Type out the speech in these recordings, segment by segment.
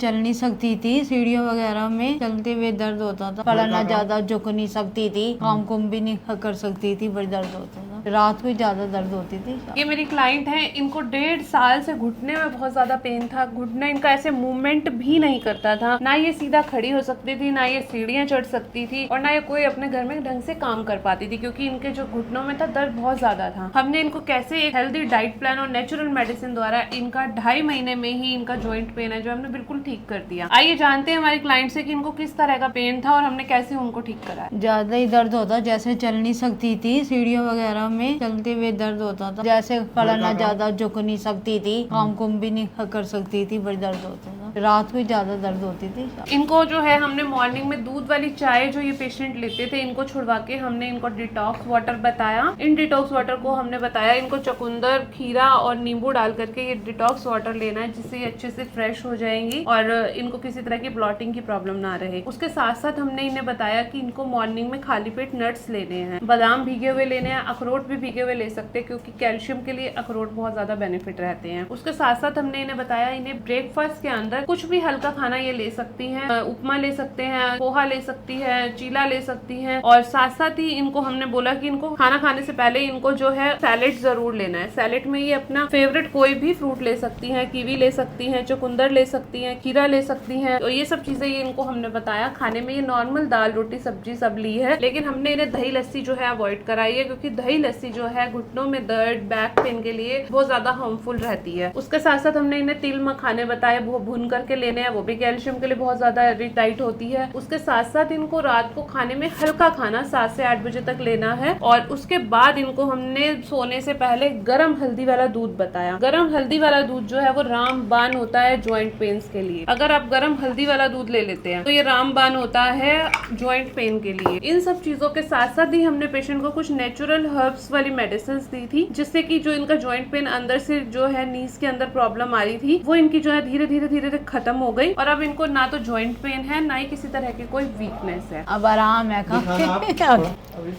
चल नहीं सकती थी, सीढ़ियों वगैरह में चलते हुए दर्द होता था, पढ़ना ज्यादा झुक नहीं सकती थी, काम कुम भी नहीं कर सकती थी, बड़ी दर्द होता था, रात को ज्यादा दर्द होती थी। ये मेरी क्लाइंट है, इनको 1.5 साल से घुटने में बहुत ज्यादा पेन था। घुटना इनका ऐसे मूवमेंट भी नहीं करता था, ना ये सीधा खड़ी हो सकती थी, ना ये सीढ़ियां चढ़ सकती थी, और ना ये कोई अपने घर में ढंग से काम कर पाती थी, क्योंकि इनके जो घुटनों में था दर्द बहुत ज्यादा था। हमने इनको कैसे एक हेल्दी डाइट प्लान और नेचुरल मेडिसिन द्वारा इनका 2.5 महीने में ही इनका जॉइंट पेन है जो हमने बिल्कुल ठीक कर दिया। आइए जानते हैं हमारे क्लाइंट से कि इनको किस तरह का पेन था और हमने कैसे उनको ठीक करा। ज्यादा ही दर्द होता, जैसे चल नहीं सकती थी, सीढ़ियों वगैरह में चलते हुए दर्द होता था, जैसे पढ़ना ज्यादा झुक नहीं सकती थी, काम कुम भी नहीं कर सकती थी, बड़ी दर्द होता था, रात को ज्यादा दर्द होती थी। इनको जो है हमने मॉर्निंग में दूध वाली चाय जो ये पेशेंट लेते थे, इनको छुड़वा के हमने इनको डिटॉक्स वाटर बताया। इन डिटॉक्स वाटर को हमने बताया इनको चुकंदर, खीरा और नींबू डाल करके ये डिटॉक्स वाटर लेना है, जिससे ये अच्छे से फ्रेश हो जाएंगी और इनको किसी तरह की ब्लॉटिंग की प्रॉब्लम ना रहे। उसके साथ साथ हमने इन्हें बताया कि इनको मॉर्निंग में खाली पेट नट्स लेने हैं, बादाम भीगे हुए लेने हैं, अखरोट भी भीगे हुए ले सकते हैं, क्योंकि कैल्शियम के लिए अखरोट बहुत ज्यादा बेनिफिट रहते हैं। उसके साथ साथ हमने इन्हें बताया इन्हें ब्रेकफास्ट के अंदर कुछ भी हल्का खाना ये ले सकती हैं, उपमा ले सकते हैं, पोहा ले सकती है, चीला ले सकती हैं, और साथ साथ ही इनको हमने बोला कि इनको खाना खाने से पहले इनको जो है सैलेड जरूर लेना है। सैलेड में ये अपना फेवरेट कोई भी फ्रूट ले सकती हैं, कीवी ले सकती हैं, चुकंदर ले सकती हैं, खीरा ले सकती हैं, तो ये सब चीजें ये इनको हमने बताया। खाने में ये नॉर्मल दाल रोटी सब्जी सब ली है, लेकिन हमने इन्हें दही लस्सी जो है अवॉइड कराई है, क्योंकि दही लस्सी जो है घुटनों में दर्द, बैक पेन के लिए बहुत ज्यादा हार्मफुल रहती है। उसके साथ साथ हमने इन्हें तिल मखाने बताए, वो भून करके लेने हैं, वो भी कैल्शियम के लिए बहुत ज्यादा रिच डाइट होती है। उसके साथ साथ इनको रात को खाने में हल्का खाना 7 से 8 बजे तक लेना है, और उसके बाद इनको हमने सोने से पहले गरम हल्दी वाला दूध बताया। गरम हल्दी वाला दूध जो है वो रामबाण होता है जॉइंट पेन्स के लिए। अगर आप गरम हल्दी वाला दूध ले लेते हैं तो ये रामबाण होता है जॉइंट पेन के लिए। इन सब चीजों के साथ साथ ही हमने पेशेंट को कुछ नेचुरल हर्ब्स वाली मेडिसिन दी थी, जिससे कि जो इनका जॉइंट पेन अंदर से जो है नीज के अंदर प्रॉब्लम आ रही थी, वो इनकी जो है धीरे धीरे खत्म हो गई, और अब इनको ना तो जॉइंट पेन है, ना ही किसी तरह की कोई वीकनेस है। अब आराम है अभी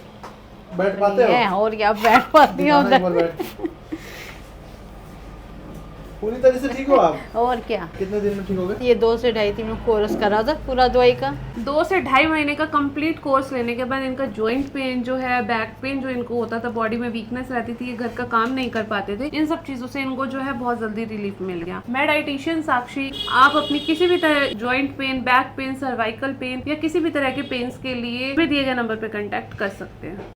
बैठ पाते हो? और क्या बैठ पाती हो पूरी तरह से ठीक हो आप? और क्या। कितने दिन में ठीक हो गए? ये 2 से 2.5 दिन में कोर्स करा था पूरा दवाई का। 2 से 2.5 महीने का कंप्लीट कोर्स लेने के बाद इनका जॉइंट पेन जो है, बैक पेन जो इनको होता था, बॉडी में वीकनेस रहती थी, ये घर का काम नहीं कर पाते थे, इन सब चीजों से इनको जो है बहुत जल्दी रिलीफ मिल गया। मैं डाइटिशियन साक्षी, आप अपनी किसी भी तरह joint pain, back pain, cervical pain या किसी भी तरह के पेन्स के लिए दिए गए नंबर पे कांटेक्ट कर सकते हैं।